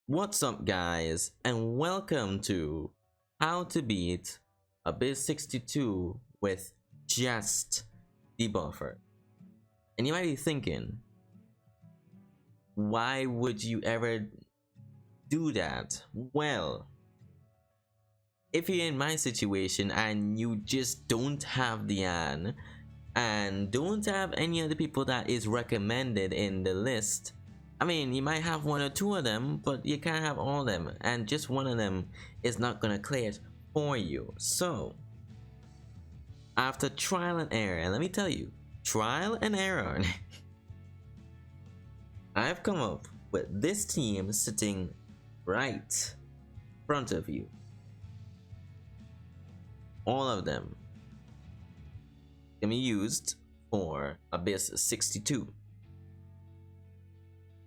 What's up guys, and welcome to How to Beat a Biz 62 with just Debuffer. And you might be thinking, why would you ever do that? Well, if you're in my situation and you just don't have the an and don't have any of the people that is recommended in the list, I mean, you might have one or two of them, but you can't have all of them, and just one of them is not gonna clear it for you. So, after trial and error, and let me tell you, trial and error, I've come up with this team sitting right in front of you. All of them can be used for Abyss 62.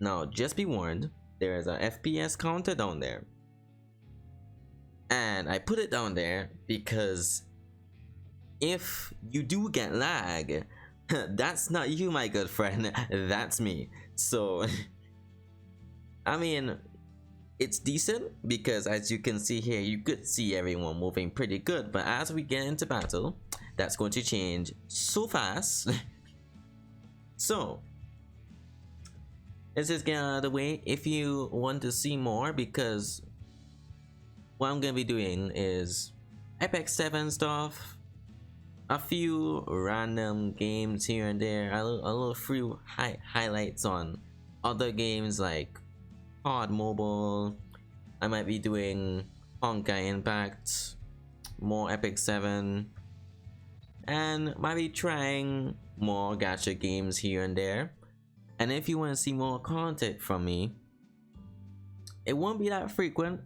Now, just be warned, there is a FPS counter down there. And I put it down there because if you do get lag, that's not you, my good friend, that's me. So, I mean, it's decent because as you can see here, you could see everyone moving pretty good. But as we get into battle, that's going to change so fast. So, let's just get out of the way. If you want to see more, because what I'm gonna be doing is Epic 7 stuff, a few random games here and there, a little few highlights on other games like COD Mobile. I might be doing Honkai Impact, more Epic 7, and might be trying more gacha games here and there. And if you want to see more content from me, it won't be that frequent,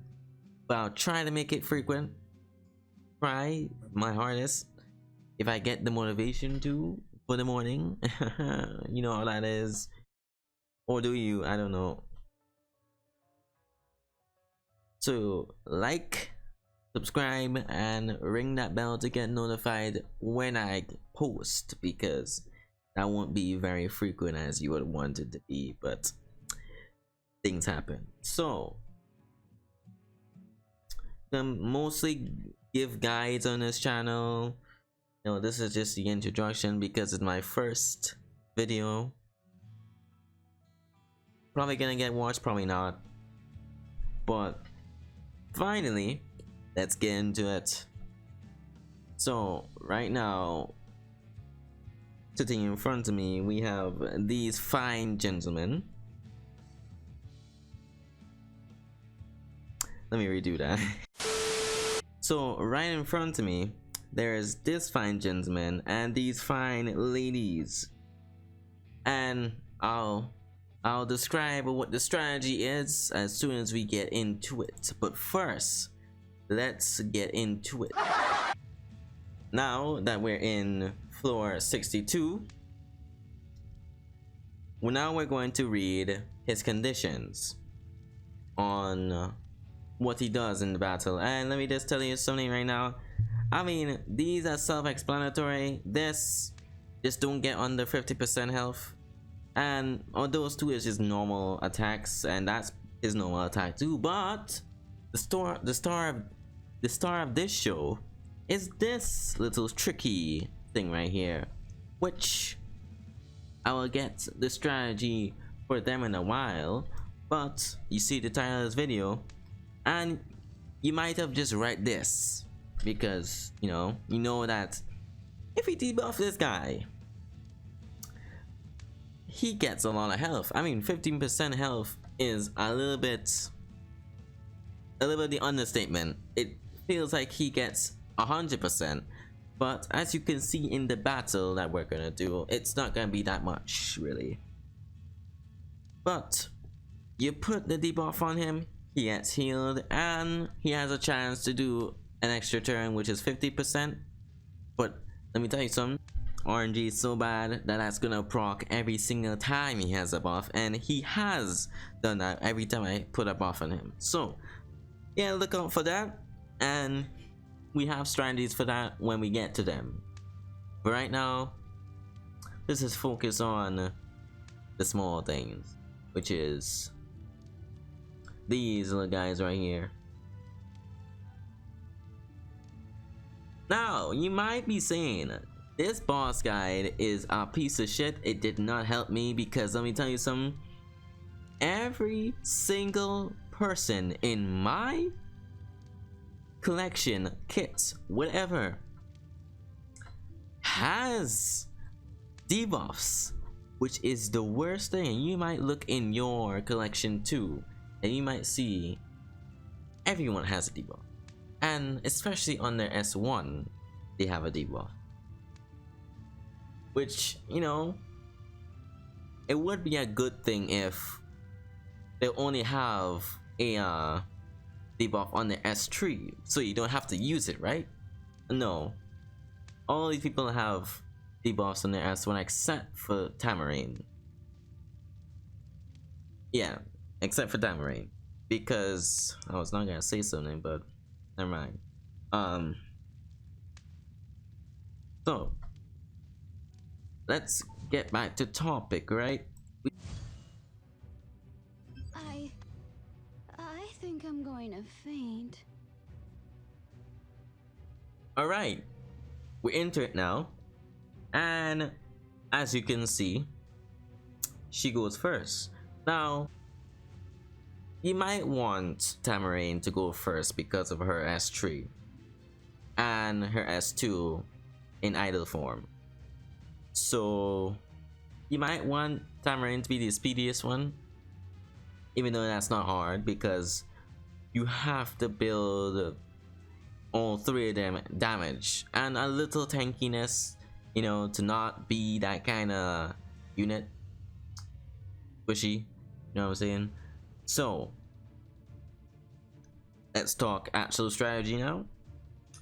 but I'll try to make it frequent. Try my hardest. If I get the motivation to for the morning, you know how that is. Or do you? I don't know. So like, subscribe, and ring that bell to get notified when I post, because that won't be very frequent as you would want it to be, but things happen. So, I mostly give guides on this channel. You know, this is just the introduction because it's my first video. Probably gonna get watched, probably not. But finally, let's get into it. So, right now, sitting in front of me, we have these fine gentlemen. Let me redo that. So right in front of me, there's this fine gentleman and these fine ladies, and I'll describe what the strategy is as soon as we get into it. But first, let's get into it. Now that we're in floor 62, now we're going to read his conditions on what he does in the battle. And let me just tell you something right now. I mean, these are self-explanatory. This just don't get under 50% health, and those two is just normal attacks, and that's his normal attack too. But the star of this show is this little tricky thing right here, which I will get the strategy for them in a while. But you see the title of this video, and you might have just read this because you know that if we debuff this guy, he gets a lot of health. I mean, 15% health is a little bit the understatement. It feels like he gets 100%, but as you can see in the battle that we're gonna do, it's not gonna be that much really. But you put the debuff on him, he gets healed, and he has a chance to do an extra turn, which is 50%. But let me tell you something, RNG is so bad that that's gonna proc every single time he has a buff, and he has done that every time I put a buff on him. So yeah, look out for that, and we have strategies for that when we get to them. But right now, this is focus on the small things, which is these little guys right here. Now, you might be saying, this boss guide is a piece of shit. It did not help me because let me tell you something. Every single person in my collection, kits, whatever, has debuffs, which is the worst thing. You might look in your collection too, and you might see everyone has a debuff, and especially on their S1 they have a debuff, which, you know, it would be a good thing if they only have a debuff on their S3 so you don't have to use it, right? No, all these people have debuffs on their S1 except for Tamarine. Yeah, except for Tamarine, because I was not gonna say something, but never mind. So let's get back to topic, right? I think I'm going to faint. All right, we're into it now, and as you can see, she goes first. Now, you might want Tamarine to go first because of her S3 and her S2 in idle form. So you might want Tamarine to be the speediest one, even though that's not hard because you have to build all three of them damage and a little tankiness, you know, to not be that kind of unit pushy, you know what I'm saying? So let's talk actual strategy now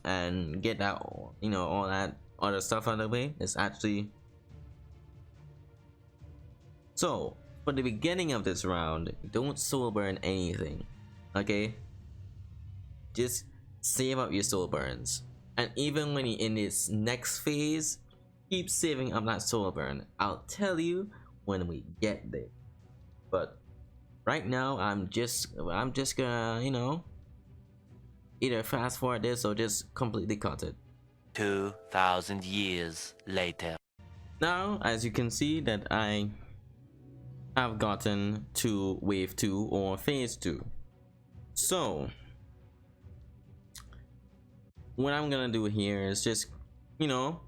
and get that, you know, all that other stuff out of the way. It's actually, so for the beginning of this round, don't soul burn anything, okay? Just save up your soul burns, and even when you're in this next phase, keep saving up that soul burn. I'll tell you when we get there, but right now I'm just gonna, you know, either fast forward this or just completely cut it. 2,000 years later. Now, as you can see that I have gotten to wave 2 or phase 2. So what I'm gonna do here is just, you know,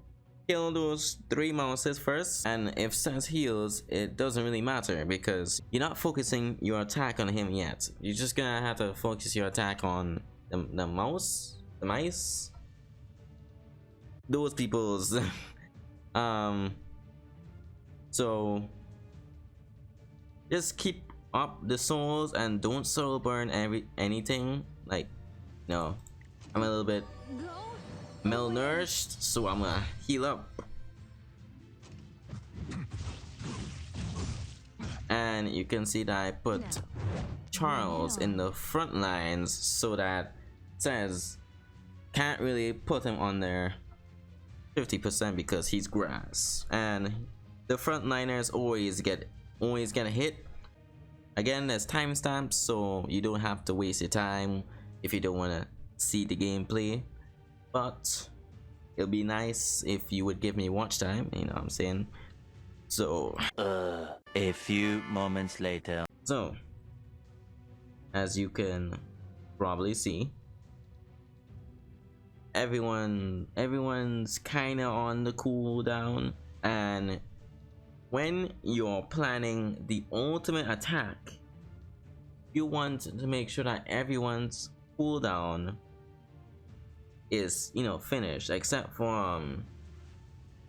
kill those 3 mouses first, and if Seth heals, it doesn't really matter because you're not focusing your attack on him yet. You're just gonna have to focus your attack on the mice, those people's so just keep up the souls and don't soul burn anything. Like, no, I'm a little bit malnourished, so I'm gonna heal up. And you can see that I put Charles in the front lines so that says can't really put him on there 50% because he's grass, and the frontliners always get hit. Again, there's timestamps, so you don't have to waste your time if you don't want to see the gameplay, but it'll be nice if you would give me watch time, you know what I'm saying? So A few moments later. so as you can probably see, everyone's kind of on the cooldown, and when you're planning the ultimate attack, you want to make sure that everyone's cooldown is, you know, finished except for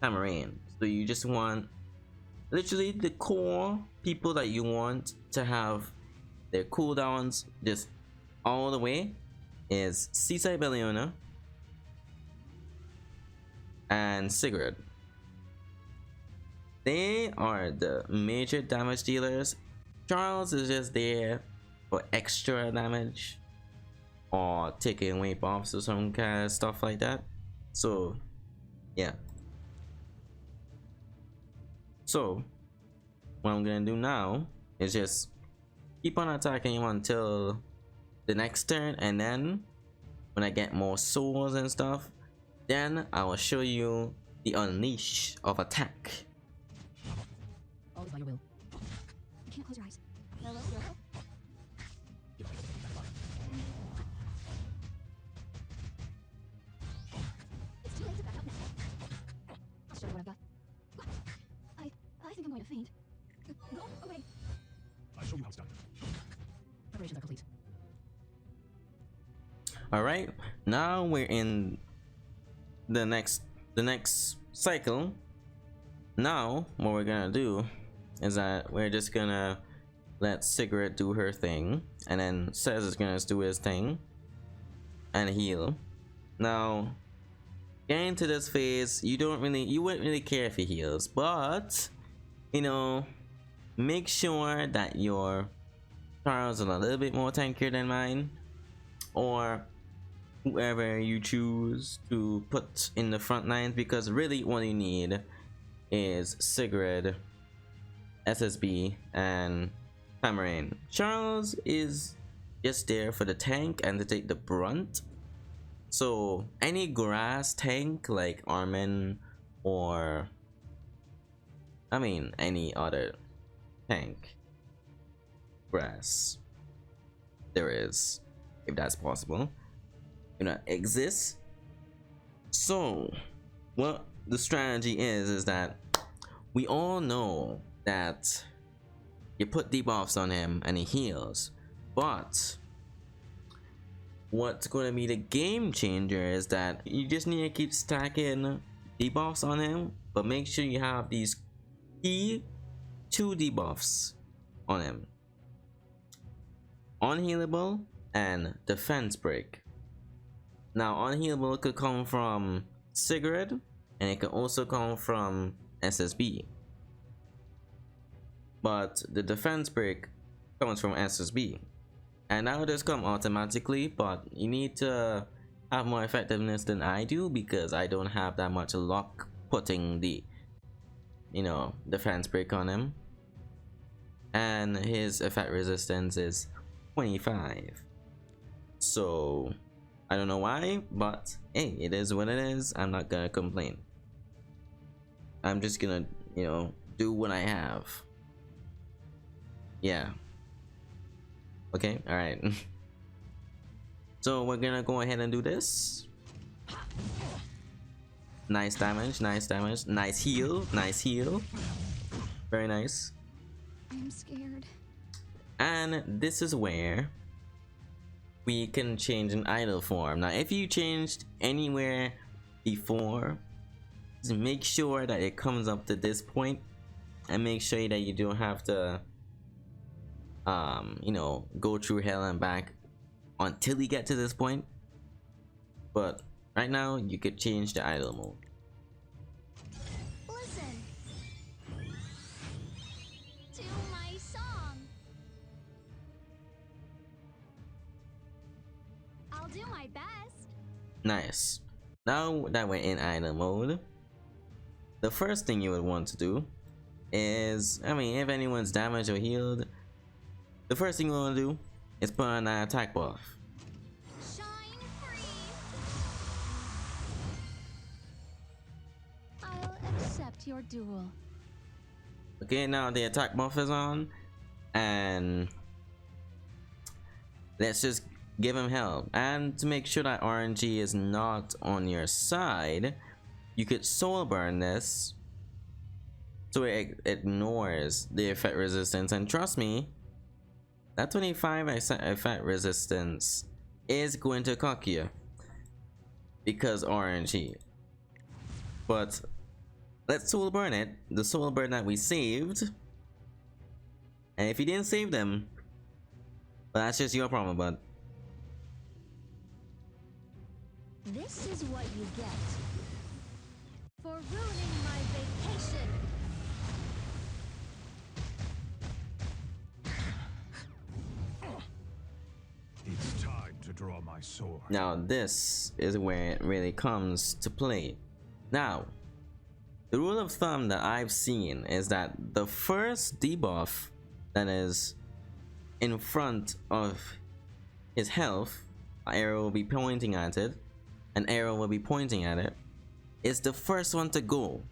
Tamarine. So you just want literally the core people that you want to have their cooldowns just all the way is Seaside Belliona and Sigurd. They are the major damage dealers. Charles is just there for extra damage or taking away buffs or some kind of stuff like that. So yeah, so what I'm gonna do now is just keep on attacking him until the next turn, and then when I get more souls and stuff, then I will show you the unleash of attack. Always by your will. You can't close your eyes. Hello, hello. It's too late to back up now. I'll show you what I've got. I think I'm going to faint. Go away. I'll show you how it's done. Preparations are complete. Alright, now we're in the next cycle. Now what we're gonna do is that we're just gonna let Cigarette do her thing, and then Says is gonna do his thing and heal. Now getting to this phase, you wouldn't really care if he heals, but you know, make sure that your Charles is a little bit more tankier than mine, or whoever you choose to put in the front lines, because really what you need is Sigrid, SSB, and Tamarain. Charles is just there for the tank and to take the brunt. So any grass tank like Armin, or I mean any other tank grass there is, if that's possible, you know, exists. So what the strategy is that we all know that you put debuffs on him and he heals, but what's going to be the game changer is that you just need to keep stacking debuffs on him, but make sure you have these key 2 debuffs on him: unhealable and defense break. Now unhealable could come from Cigarette, and it could also come from SSB, but the defense break comes from SSB, and that will just come automatically, but you need to have more effectiveness than I do, because I don't have that much luck putting the, you know, defense break on him, and his effect resistance is 25. So I don't know why, but hey, it is what it is. I'm not gonna complain. I'm just gonna, you know, do what I have. Yeah. Okay, alright. So we're gonna go ahead and do this. Nice damage, nice damage, nice heal, nice heal. Very nice. I'm scared. And this is where we can change an idol form. Now if you changed anywhere before, just make sure that it comes up to this point, and make sure that you don't have to you know, go through hell and back until you get to this point. But right now you could change the idol mode. Listen to my song. I'll do my best. Nice. Now that we're in idol mode, the first thing you would want to do is, I mean, if anyone's damaged or healed, the first thing you want to do is put on an attack buff. Shine free. I'll accept your duel. Okay, now the attack buff is on, and let's just give him help. And to make sure that RNG is not on your side, you could soul burn this so it ignores the effect resistance, and trust me, that 25% effect resistance is going to cock you because RNG. But let's soul burn it, the soul burn that we saved. And if you didn't save them, well, that's just your problem, bud. This is what you get for ruining my vacation. It's time to draw my sword. Now this is where it really comes to play. Now, the rule of thumb that I've seen is that the first debuff that is in front of his health, an arrow will be pointing at it, an arrow will be pointing at it, is the first one to go.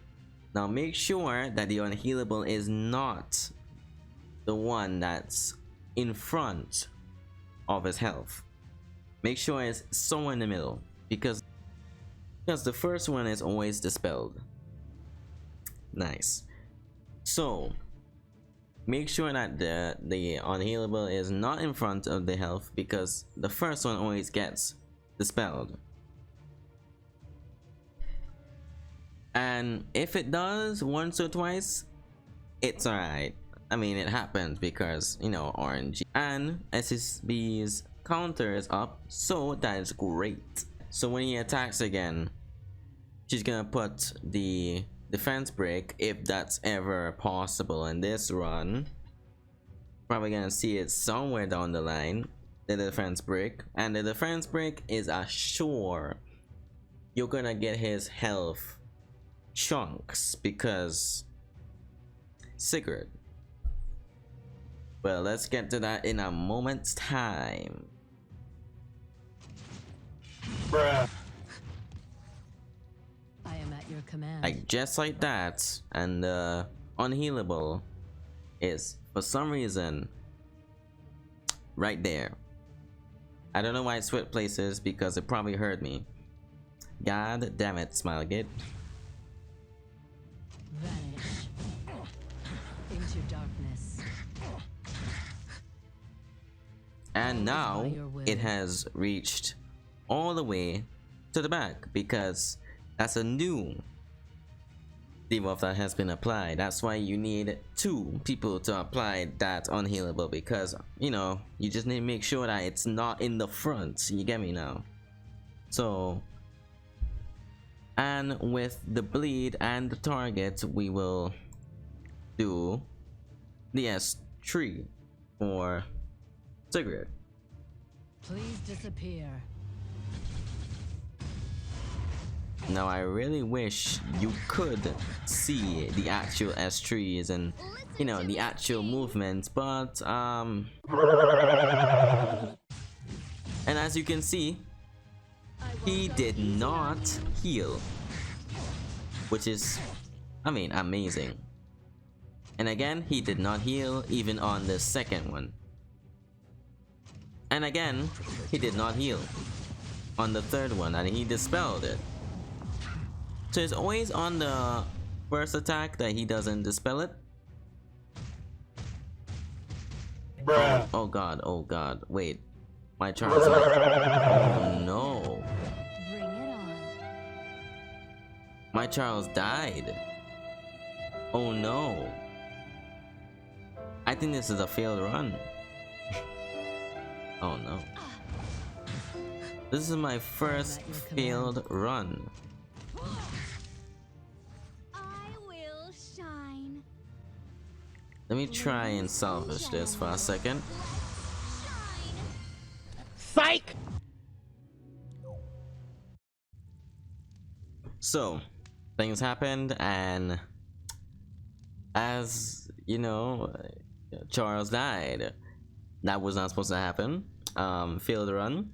Now make sure that the unhealable is not the one that's in front of his health. Make sure it's somewhere in the middle, because the first one is always dispelled. Nice. So make sure that the unhealable is not in front of the health, because the first one always gets dispelled. And if it does once or twice, it's alright. I mean, it happens because, you know, RNG. And SSB's counter is up, so that is great. So when he attacks again, she's gonna put the defense break, if that's ever possible in this run. Probably gonna see it somewhere down the line, the defense break. And the defense break is a sure you're gonna get his health chunks, because Sigurd. Well, let's get to that in a moment's time. Bruh. I am at your command. Like just like that, and the unhealable is for some reason right there. I don't know why it switched places, because it probably heard me. God damn it, Smilegate. Vanish into darkness. And now it has reached all the way to the back, because that's a new debuff that has been applied. That's why you need 2 people to apply that unhealable, because, you know, you just need to make sure that it's not in the front. You get me now? So, and with the bleed and the target, we will do the S3 for Sigurd. Please disappear. Now I really wish you could see the actual S3s and, you know, the actual movements, but and as you can see, he did not heal, which is, I mean, amazing. And again, he did not heal even on the second one. And again, he did not heal on the third one, and he dispelled it. So it's always on the first attack that he doesn't dispel it. Bruh. Oh god, wait. My Charles. Oh no. Bring it on. My Charles died. Oh no. I think this is a failed run. Oh no. This is my first failed run. I will shine. Let me try and salvage this for a second. Psych! So, things happened, and as you know, Charles died. That was not supposed to happen. Failed run.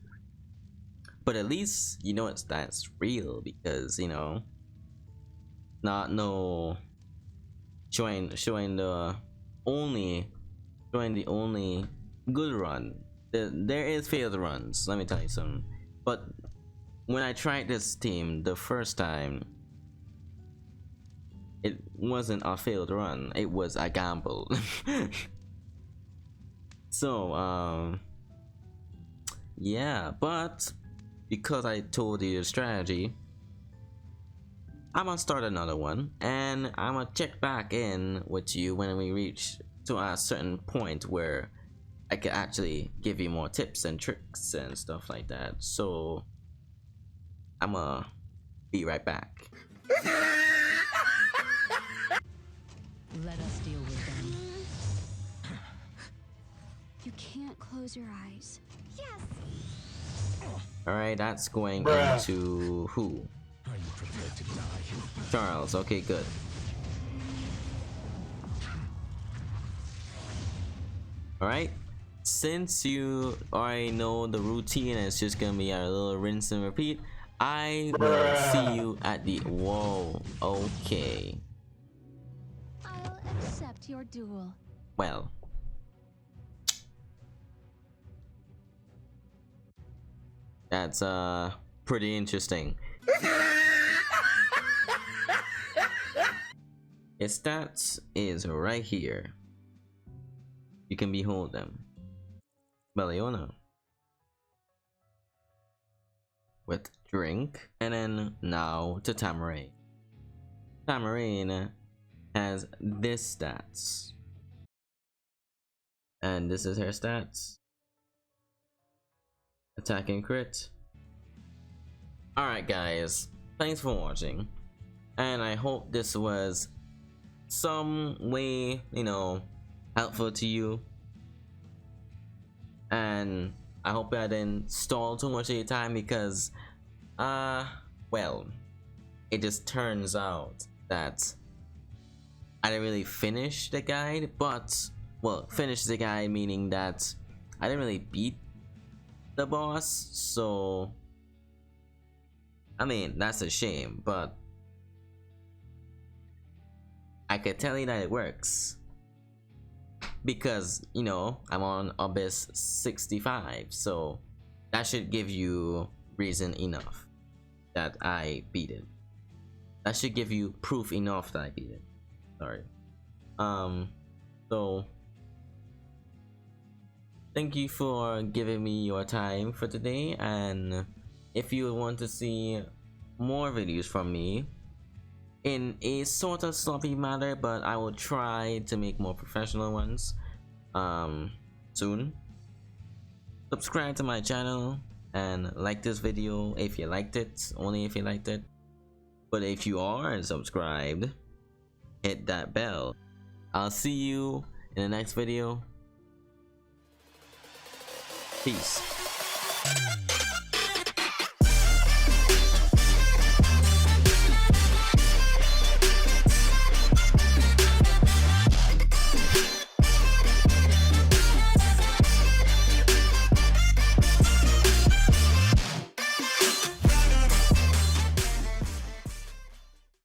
But at least you know that's real, because, you know, not no showing the only good run. There is failed runs, let me tell you something. But when I tried this team the first time, it wasn't a failed run, it was a gamble. So yeah, but because I told you the strategy, I'm gonna start another one, and I'm gonna check back in with you when we reach to a certain point where I can actually give you more tips and tricks and stuff like that. So I'm gonna be right back. Let us deal with them. You can't close your eyes. Yes! Alright, that's going Bruh. into who? Are you prepared to die? Charles. Okay, good. Alright, since you already know the routine and it's just gonna be a little rinse and repeat, I will see you at the whoa. Okay. I'll accept your duel. Well. That's pretty interesting. Its stats is right here. You can behold them. Beliona with drink, and then now to Tamarain. Tamarain has this stats, and this is her stats. Attack and crit. Alright guys, thanks for watching, and I hope this was some way, you know, helpful to you, and I hope I didn't stall too much of your time because well, it just turns out that I didn't really finish the guide, but well, finish the guide meaning that I didn't really beat the boss, so I mean that's a shame, but I could tell you that it works because, you know, I'm on Abyss 65, so that should give you reason enough that I beat it. That should give you proof enough that I beat it. Sorry. So thank you for giving me your time for today, and if you want to see more videos from me in a sort of sloppy manner, but I will try to make more professional ones soon, subscribe to my channel and like this video if you liked it, only if you liked it. But if you are subscribed, hit that bell. I'll see you in the next video. Peace.